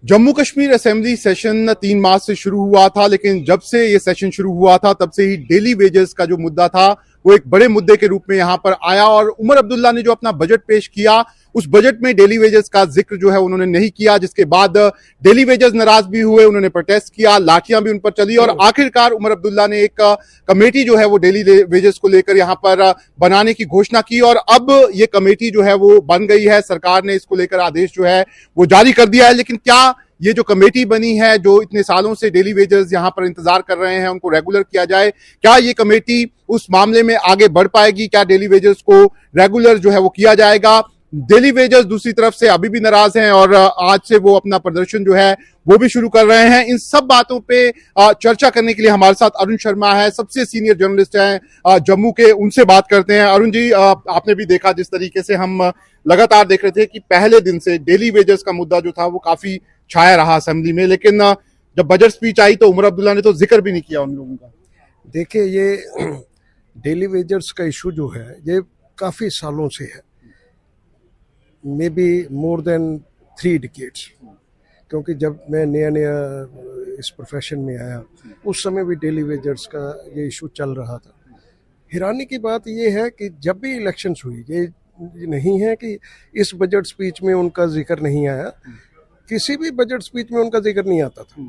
Jammu Kashmir assembly session 3 मार्च से शुरू हुआ था, लेकिन जब से ये सेशन शुरू हुआ था तब से ही डेली वेजेस का जो मुद्दा था वो एक बड़े मुद्दे के रूप में यहां पर आया। और उमर अब्दुल्ला ने जो अपना बजट पेश किया उस बजट में डेली वेजेस का जिक्र जो है उन्होंने नहीं किया, जिसके बाद डेली वेजेस नाराज भी हुए, उन्होंने प्रोटेस्ट किया, लाठियां भी उन पर चली और आखिरकार उमर अब्दुल्ला ने एक कमेटी जो है वो डेली वेजेस को लेकर यहां पर बनाने की घोषणा की और अब ये कमेटी जो है वो बन गई है। सरकार ने इसको लेकर आदेश जो है वो जारी कर दिया है। लेकिन क्या ये जो कमेटी बनी है, जो इतने सालों से डेली वेजेस यहां पर इंतजार कर रहे हैं उनको रेगुलर किया जाए, क्या ये कमेटी उस मामले में आगे बढ़ पाएगी? क्या डेली वेजेस को रेगुलर जो है वो किया जाएगा? डेली वेजेस दूसरी तरफ से अभी भी नाराज हैं और आज से वो अपना प्रदर्शन जो है वो भी शुरू कर रहे हैं। इन सब बातों पे चर्चा करने के लिए हमारे साथ अरुण शर्मा है, सबसे सीनियर जर्नलिस्ट हैं जम्मू के, उनसे बात करते हैं। अरुण जी, आपने भी देखा जिस तरीके से हम लगातार देख रहे थे कि पहले दिन से डेली वेजेस का मुद्दा जो था वो काफी छाया रहा असेंबली में, लेकिन जब बजट स्पीच आई तो उमर अब्दुल्ला ने तो जिक्र भी नहीं किया उन लोगों का। देखिए, ये डेली वेजर्स का इशू जो है ये काफ़ी सालों से है, may be more than 3 decades, क्योंकि जब मैं नया इस प्रोफेशन में आया उस समय भी डेली वेजर्स का ये इशू चल रहा था। हैरानी की बात ये है कि जब भी इलेक्शंस हुई, ये नहीं है कि इस बजट स्पीच में उनका जिक्र नहीं आया, किसी भी बजट स्पीच में उनका जिक्र नहीं आता था।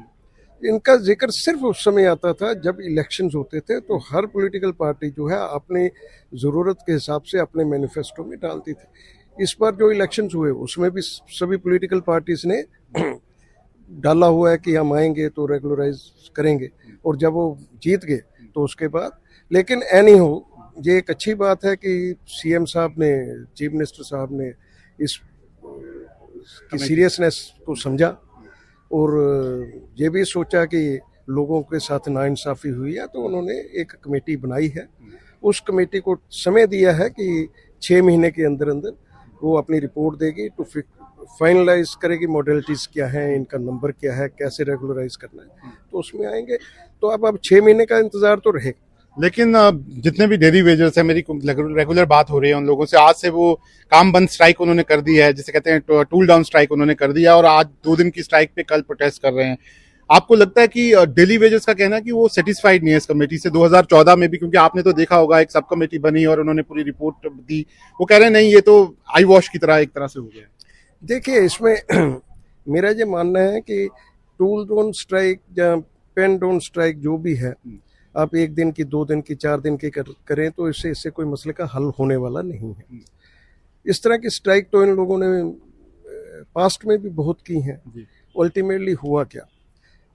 इनका जिक्र सिर्फ उस समय आता था जब इलेक्शंस होते थे, तो हर पॉलिटिकल पार्टी जो है अपनी ज़रूरत के हिसाब से अपने मैनिफेस्टो में डालती थी। इस बार जो इलेक्शंस हुए उसमें भी सभी पॉलिटिकल पार्टीज ने डाला हुआ है कि हम आएंगे तो रेगुलराइज करेंगे, और जब वो जीत गए तो उसके बाद, लेकिन एनी हो, ये एक अच्छी बात है कि सीएम साहब ने, चीफ मिनिस्टर साहब ने इस की सीरियसनेस को समझा और ये भी सोचा कि लोगों के साथ नाइंसाफ़ी हुई है, तो उन्होंने एक कमेटी बनाई है। उस कमेटी को समय दिया है कि 6 महीने के अंदर अंदर वो अपनी रिपोर्ट देगी, तो फाइनलाइज करेगी मॉडलिटीज़ क्या है, इनका नंबर क्या है, कैसे रेगुलराइज करना है, तो उसमें आएंगे। तो अब 6 महीने का इंतज़ार तो रहेगा। लेकिन जितने भी डेली वेजर्स है, मेरी रेगुलर बात हो रही है उन लोगों से, आज से वो काम बंद स्ट्राइक उन्होंने कर दी है, जिसे कहते हैं टूल डाउन स्ट्राइक उन्होंने कर दिया और आज 2 दिन की स्ट्राइक पे कल प्रोटेस्ट कर रहे हैं। आपको लगता है कि डेली वेजर्स का कहना है कि वो सेटिस्फाइड नहीं है इस कमेटी से? 2014 में भी, क्योंकि आपने तो देखा होगा, एक सब कमेटी बनी और उन्होंने पूरी रिपोर्ट दी, वो कह रहे हैं नहीं ये तो आई वॉश की तरह एक तरह से हो गया। देखिए, इसमें मेरा ये मानना है कि टूल डाउन स्ट्राइक या पेन डाउन स्ट्राइक जो भी है, आप 1 दिन की, 2 दिन की, 4 दिन की करें तो इससे कोई मसले का हल होने वाला नहीं है। इस तरह की स्ट्राइक तो इन लोगों ने पास्ट में भी बहुत की हैं। अल्टीमेटली हुआ क्या?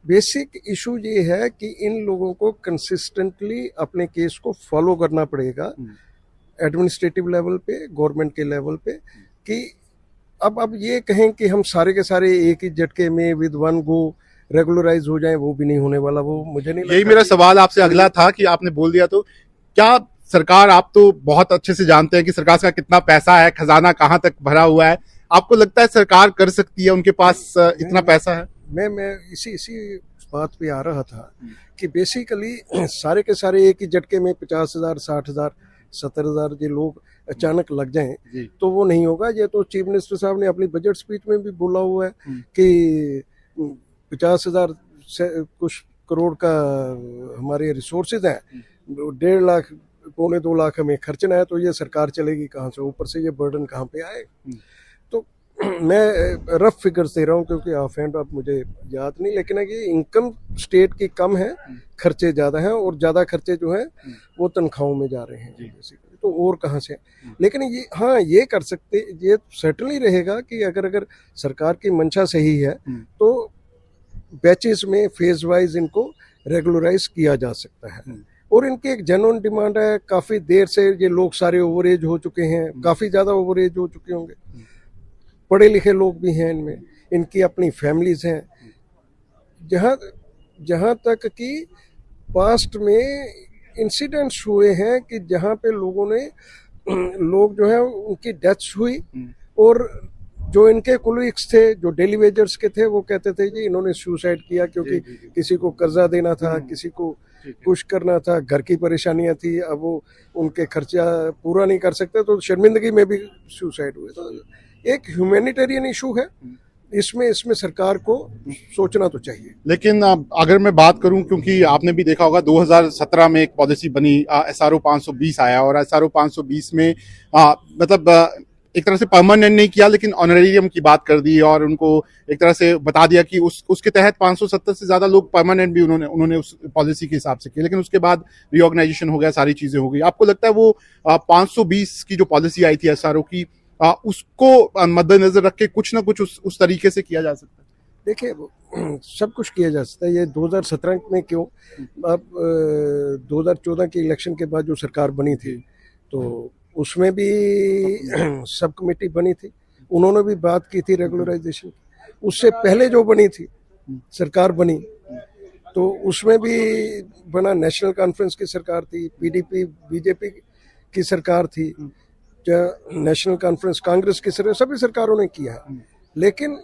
बेसिक इशू ये है कि इन लोगों को कंसिस्टेंटली अपने केस को फॉलो करना पड़ेगा एडमिनिस्ट्रेटिव लेवल पे, गवर्नमेंट के लेवल पे, कि अब ये कहें कि हम सारे के सारे एक ही झटके में विद वन गो रेगुलराइज हो जाए, वो भी नहीं होने वाला। वो मुझे नहीं लगता। यही मेरा सवाल आपसे अगला था कि आपने बोल दिया, तो क्या सरकार, आप तो बहुत अच्छे से जानते हैं कि सरकार का कितना पैसा है, खजाना कहां तक भरा हुआ है, आपको लगता है सरकार कर सकती है, उनके पास इतना पैसा है? मैं इसी बात पे आ रहा था कि बेसिकली सारे के सारे एक ही झटके में 50,000, 60,000, 70,000 ये लोग अचानक लग जाएं तो वो नहीं होगा। ये तो चीफ मिनिस्टर साहब ने अपनी बजट स्पीच में भी बोला हुआ है कि 50,000 से कुछ करोड़ का हमारे रिसोर्सेज हैं, 1.5 लाख, 1.25 लाख हमें खर्चना है, तो ये सरकार चलेगी कहाँ से? ऊपर से ये बर्डन कहाँ पे आए? तो मैं रफ फिगर्स दे रहा हूँ क्योंकि ऑफ हैंड अब मुझे याद नहीं, लेकिन ये इनकम स्टेट की कम है, खर्चे ज़्यादा हैं, और ज़्यादा खर्चे जो हैं वो तनख्वाहों में जा रहे हैं बेसिकली, तो और कहाँ से? लेकिन ये, हाँ, ये कर सकते, ये सर्टनली रहेगा कि अगर सरकार की मंशा सही है तो बैचेस में फेज वाइज इनको रेगुलराइज किया जा सकता है। और इनकी एक जेन्युइन डिमांड है, काफ़ी देर से ये लोग सारे ओवर एज हो चुके हैं, काफ़ी ज़्यादा ओवर एज हो चुके होंगे, पढ़े लिखे लोग भी हैं इनमें, इनकी अपनी फैमिलीज हैं। जहाँ तक कि पास्ट में इंसिडेंट्स हुए हैं कि जहाँ पे लोग जो है उनकी डेथ्स हुई, और जो इनके कोलीग्स थे, जो डेली वेजर्स के थे, वो कहते थे कि इन्होंने सुसाइड किया क्योंकि किसी को कर्जा देना था, किसी को कुछ करना था, घर की परेशानियां थी, अब वो उनके खर्चा पूरा नहीं कर सकते, तो शर्मिंदगी में भी सुसाइड हुए। तो एक ह्यूमैनिटेरियन इशू है, इसमें सरकार को सोचना तो चाहिए। लेकिन अगर मैं बात करूं, क्योंकि आपने भी देखा होगा 2017 में एक पॉलिसी बनी, SRO 520 आया, और SRO 520 में मतलब एक तरह से परमानेंट नहीं किया लेकिन ऑनरेरियम की बात कर दी और उनको एक तरह से बता दिया कि उसके तहत 570 से ज्यादा लोग परमानेंट भी उन्होंने उस पॉलिसी के हिसाब से किए, लेकिन उसके बाद रिऑर्गेनाइजेशन हो गया, सारी चीजें हो गई। आपको लगता है वो 520 की जो पॉलिसी आई थी SRO की, उसको मद्देनजर रख के कुछ ना कुछ उस तरीके से किया जा सकता है? देखिए, सब कुछ किया जा सकता है। ये 2017 में क्यों, अब 2014 के इलेक्शन के बाद जो सरकार बनी थी तो उसमें भी सब कमेटी बनी थी, उन्होंने भी बात की थी रेगुलराइजेशन की। उससे पहले जो बनी थी सरकार बनी तो उसमें भी बना, नेशनल कॉन्फ्रेंस की सरकार थी, PDP बीजेपी की सरकार थी, नेशनल कॉन्फ्रेंस कांग्रेस की सरकार, सभी सरकारों ने किया है। लेकिन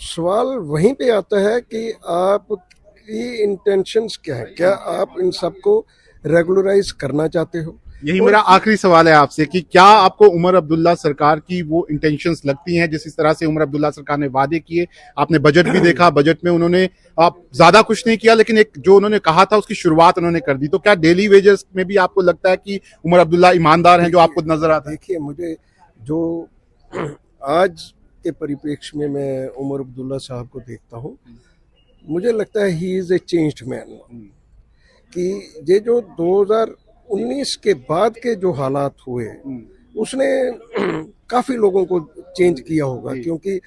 सवाल वहीं पे आता है कि आपकी इंटेंशंस क्या है, क्या आप इन सबको रेगुलराइज करना चाहते हो? यही मेरा आखिरी सवाल है आपसे कि क्या आपको उमर अब्दुल्ला सरकार की वो इंटेंशंस लगती हैं जिस तरह से उमर अब्दुल्ला सरकार ने वादे किए? आपने बजट भी देखा, बजट में उन्होंने ज्यादा कुछ नहीं किया लेकिन एक जो उन्होंने कहा था उसकी शुरुआत उन्होंने कर दी। तो क्या डेली वेजेस में भी आपको लगता है कि उमर अब्दुल्ला ईमानदार हैं जो आपको नजर आता है? देखिए, मुझे जो आज के परिप्रेक्ष्य में मैं उमर अब्दुल्ला साहब को देखता हूँ, मुझे लगता है he is a changed man. कि ये जो 2019 के बाद के जो हालात हुए उसने काफी लोगों को चेंज किया होगा, क्योंकि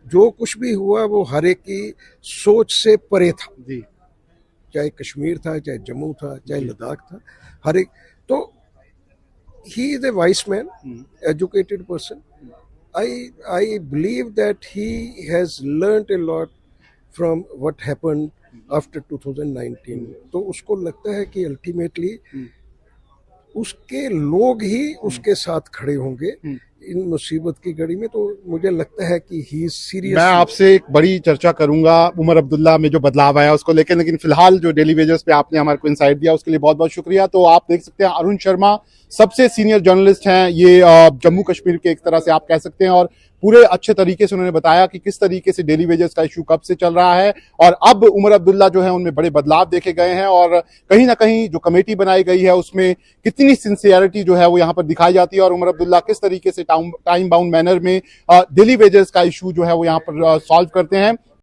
जो कुछ भी हुआ वो हर एक की सोच से परे था। चाहे कश्मीर था, चाहे जम्मू था, चाहे लद्दाख था, हर एक। तो he is a vice man, educated person. I believe that he has learnt a lot from what happened after 2019. तो उसको लगता है कि अल्टीमेटली उसके लोग ही उसके साथ खड़े होंगे इन मुसीबत की घड़ी में। तो मुझे लगता है कि ही सीरियस। मैं आपसे एक बड़ी चर्चा करूंगा उमर अब्दुल्ला में जो बदलाव आया उसको लेकर, लेकिन फिलहाल जो डेली वेजेस पे आपने हमारे को इनसाइट दिया उसके लिए बहुत बहुत शुक्रिया। तो आप देख सकते हैं अरुण शर्मा सबसे सीनियर जर्नलिस्ट हैं, ये जम्मू कश्मीर के एक तरह से आप कह सकते हैं, और पूरे अच्छे तरीके से उन्होंने बताया कि किस तरीके से डेली वेजेस का इशू कब से चल रहा है और अब उमर अब्दुल्ला जो है उनमें बड़े बदलाव देखे गए हैं और कहीं ना कहीं जो कमेटी बनाई गई है उसमें कितनी सिंसियरिटी जो है वो यहाँ पर दिखाई जाती है और उमर अब्दुल्ला किस तरीके से टाइम बाउंड मैनर में डेली वेजेस का इशू जो है वो यहाँ पर सॉल्व करते हैं।